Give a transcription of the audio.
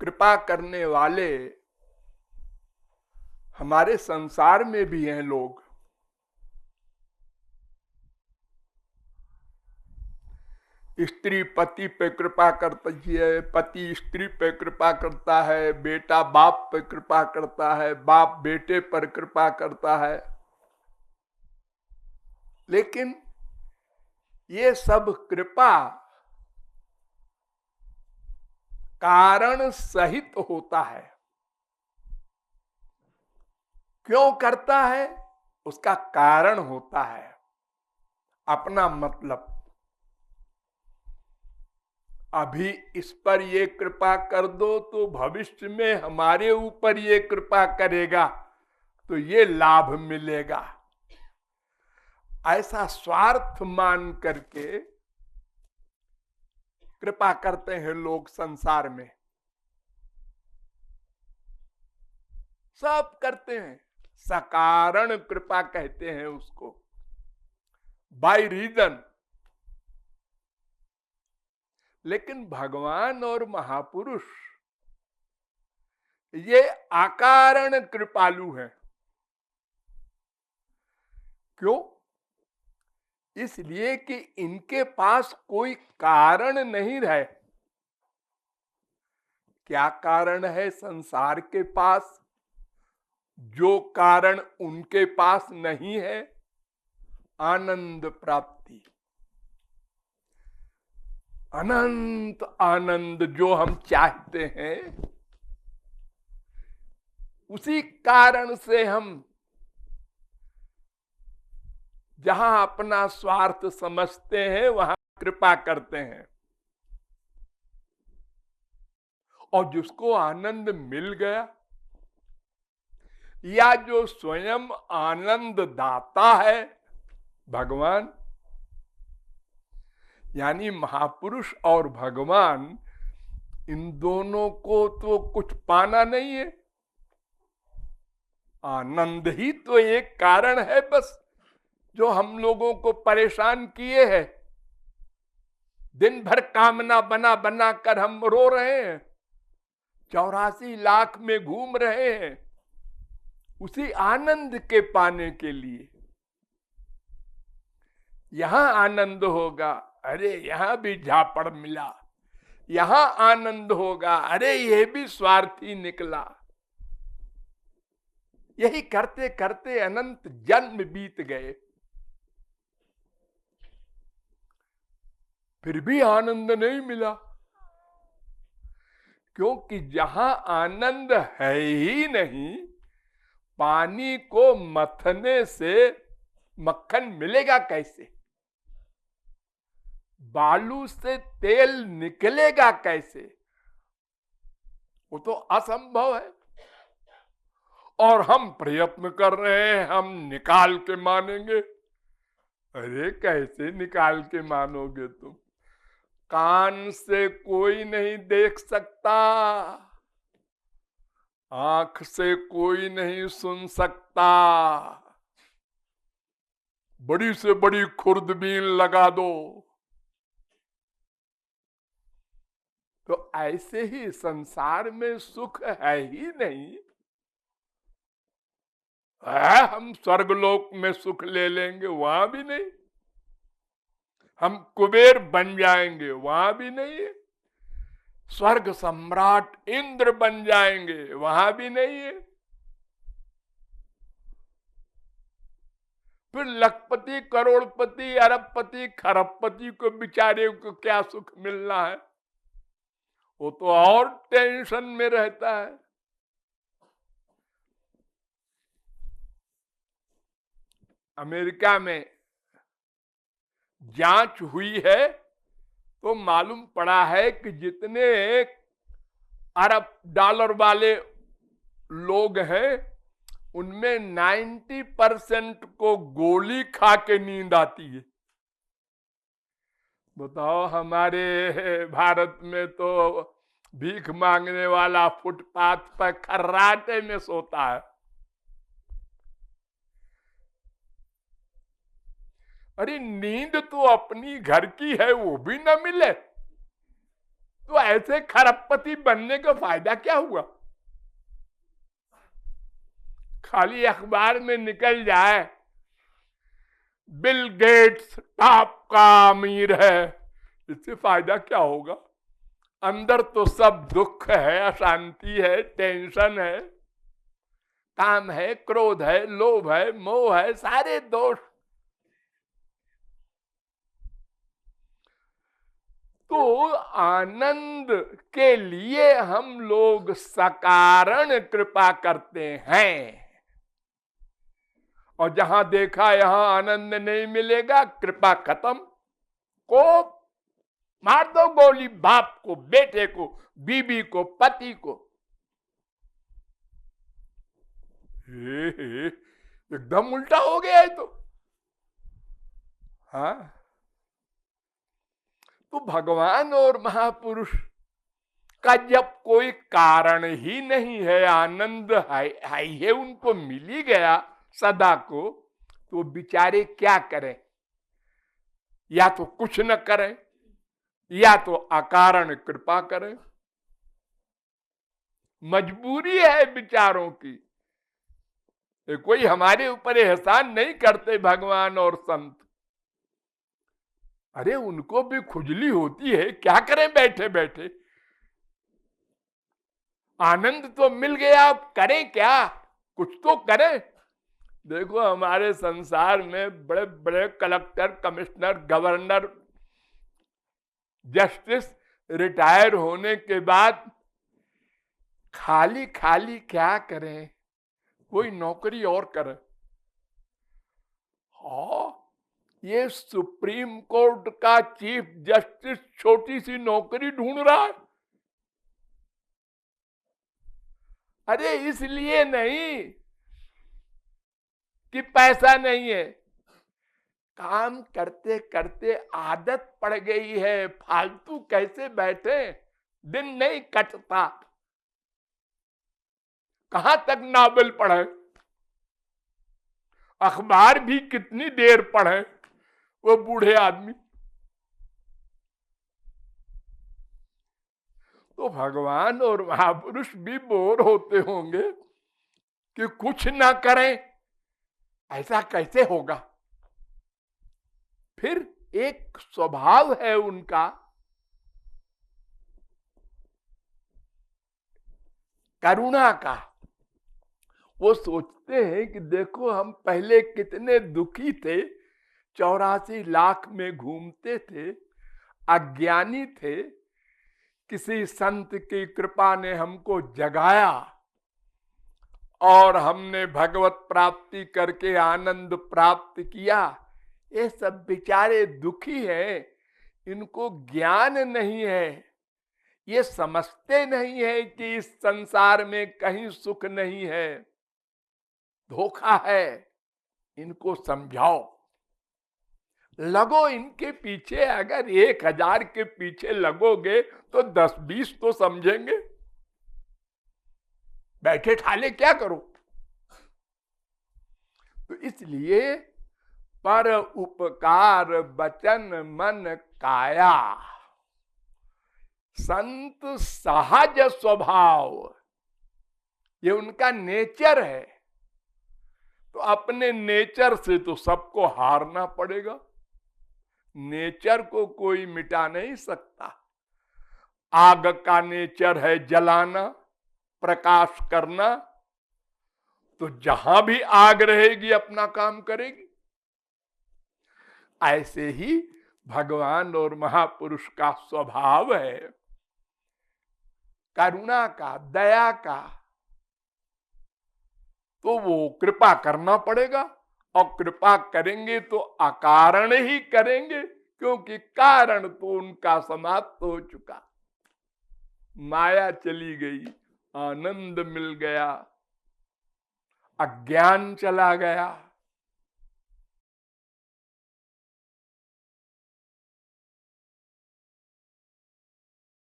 कृपा करने वाले हमारे संसार में भी हैं लोग। स्त्री पति पे कृपा करती है, पति स्त्री पे कृपा करता है, बेटा बाप पे कृपा करता है, बाप बेटे पर कृपा करता है। लेकिन ये सब कृपा कारण सहित होता है। क्यों करता है? उसका कारण होता है, अपना मतलब। अभी इस पर ये कृपा कर दो तो भविष्य में हमारे ऊपर ये कृपा करेगा तो ये लाभ मिलेगा, ऐसा स्वार्थ मान करके कृपा करते हैं लोग संसार में। सब करते हैं, सकारण कृपा कहते हैं उसको, बाय रीजन। लेकिन भगवान और महापुरुष ये अकारण कृपालु हैं। क्यों? इसलिए कि इनके पास कोई कारण नहीं रहे। क्या कारण है संसार के पास जो कारण उनके पास नहीं है? आनंद प्राप्ति, अनंत आनंद जो हम चाहते हैं, उसी कारण से हम जहां अपना स्वार्थ समझते हैं वहां कृपा करते हैं। और जिसको आनंद मिल गया या जो स्वयं आनंद दाता है भगवान, यानी महापुरुष और भगवान, इन दोनों को तो कुछ पाना नहीं है। आनंद ही तो एक कारण है बस, जो हम लोगों को परेशान किए हैं। दिन भर कामना बना बना कर हम रो रहे हैं, 84 लाख में घूम रहे हैं उसी आनंद के पाने के लिए। यहां आनंद होगा, अरे यहां भी झापड़ मिला। यहां आनंद होगा, अरे ये भी स्वार्थी निकला। यही करते करते अनंत जन्म बीत गए, फिर भी आनंद नहीं मिला। क्योंकि जहां आनंद है ही नहीं, पानी को मथने से मक्खन मिलेगा कैसे? बालू से तेल निकलेगा कैसे? वो तो असंभव है। और हम प्रयत्न कर रहे हैं, हम निकाल के मानेंगे। अरे कैसे निकाल के मानोगे तुम? कान से कोई नहीं देख सकता, आंख से कोई नहीं सुन सकता। बड़ी से बड़ी खुर्दबीन लगा दो। तो ऐसे ही संसार में सुख है ही नहीं। हम स्वर्गलोक में सुख ले लेंगे, वहां भी नहीं। हम कुबेर बन जाएंगे, वहां भी नहीं है। स्वर्ग सम्राट इंद्र बन जाएंगे, वहां भी नहीं है। फिर लखपति, करोड़पति, अरबपति, खरबपति को बेचारे को क्या सुख मिलना है? वो तो और टेंशन में रहता है। अमेरिका में जांच हुई है तो मालूम पड़ा है कि जितने अरब डॉलर वाले लोग हैं उनमें 90% को गोली खा के नींद आती है। बताओ, हमारे भारत में तो भीख मांगने वाला फुटपाथ पर खर्राटे में सोता है। अरे नींद तो अपनी घर की है, वो भी न मिले तो ऐसे खरबपति बनने का फायदा क्या हुआ? खाली अखबार में निकल जाए बिल गेट्स टॉप का अमीर है, इससे फायदा क्या होगा? अंदर तो सब दुख है, अशांति है, टेंशन है, काम है, क्रोध है, लोभ है, मोह है, सारे दोष। तो आनंद के लिए हम लोग सकारण कृपा करते हैं, और जहां देखा यहां आनंद नहीं मिलेगा, कृपा खत्म। को मार दो गोली, बाप को, बेटे को, बीबी को, पति को। एकदम उल्टा हो गया है तो। हाँ, तो भगवान और महापुरुष का जब कोई कारण ही नहीं है, आनंद है उनको मिल ही गया सदा को, तो बेचारे क्या करें? या तो कुछ न करें, या तो अकारण कृपा करें। मजबूरी है बेचारों की, कोई हमारे ऊपर एहसान नहीं करते भगवान और संत। अरे उनको भी खुजली होती है, क्या करें बैठे बैठे? आनंद तो मिल गया, अब करें क्या? कुछ तो करें। देखो हमारे संसार में बड़े बड़े collector, commissioner, governor, justice retire होने के बाद खाली खाली क्या करें? कोई नौकरी और करें। हाँ, ये सुप्रीम कोर्ट का चीफ जस्टिस छोटी सी नौकरी ढूंढ रहा है। अरे इसलिए नहीं कि पैसा नहीं है, काम करते करते आदत पड़ गई है, फालतू कैसे बैठे, दिन नहीं कटता। कहां तक नावल पढ़े, अखबार भी कितनी देर पढ़े वो बूढ़े आदमी। तो भगवान और महापुरुष भी बोर होते होंगे कि कुछ ना करें, ऐसा कैसे होगा? फिर एक स्वभाव है उनका, करुणा का। वो सोचते हैं कि देखो हम पहले कितने दुखी थे, 84 लाख में घूमते थे, अज्ञानी थे, किसी संत की कृपा ने हमको जगाया और हमने भगवत प्राप्ति करके आनंद प्राप्त किया। ये सब बेचारे दुखी हैं, इनको ज्ञान नहीं है, ये समझते नहीं है कि इस संसार में कहीं सुख नहीं है, धोखा है। इनको समझाओ, लगो इनके पीछे। अगर 1000 के पीछे लगोगे तो 10-20 तो समझेंगे। बैठे ठाले क्या करो? तो इसलिए पर उपकार वचन मन काया, संत सहज स्वभाव, ये उनका नेचर है। तो अपने नेचर से तो सबको हारना पड़ेगा, नेचर को कोई मिटा नहीं सकता। आग का नेचर है जलाना, प्रकाश करना, तो जहां भी आग रहेगी अपना काम करेगी। ऐसे ही भगवान और महापुरुष का स्वभाव है, करुणा का, दया का। तो वो कृपा करना पड़ेगा, और कृपा करेंगे तो अकारण ही करेंगे, क्योंकि कारण तो उनका समाप्त हो चुका। माया चली गई, आनंद मिल गया, अज्ञान चला गया।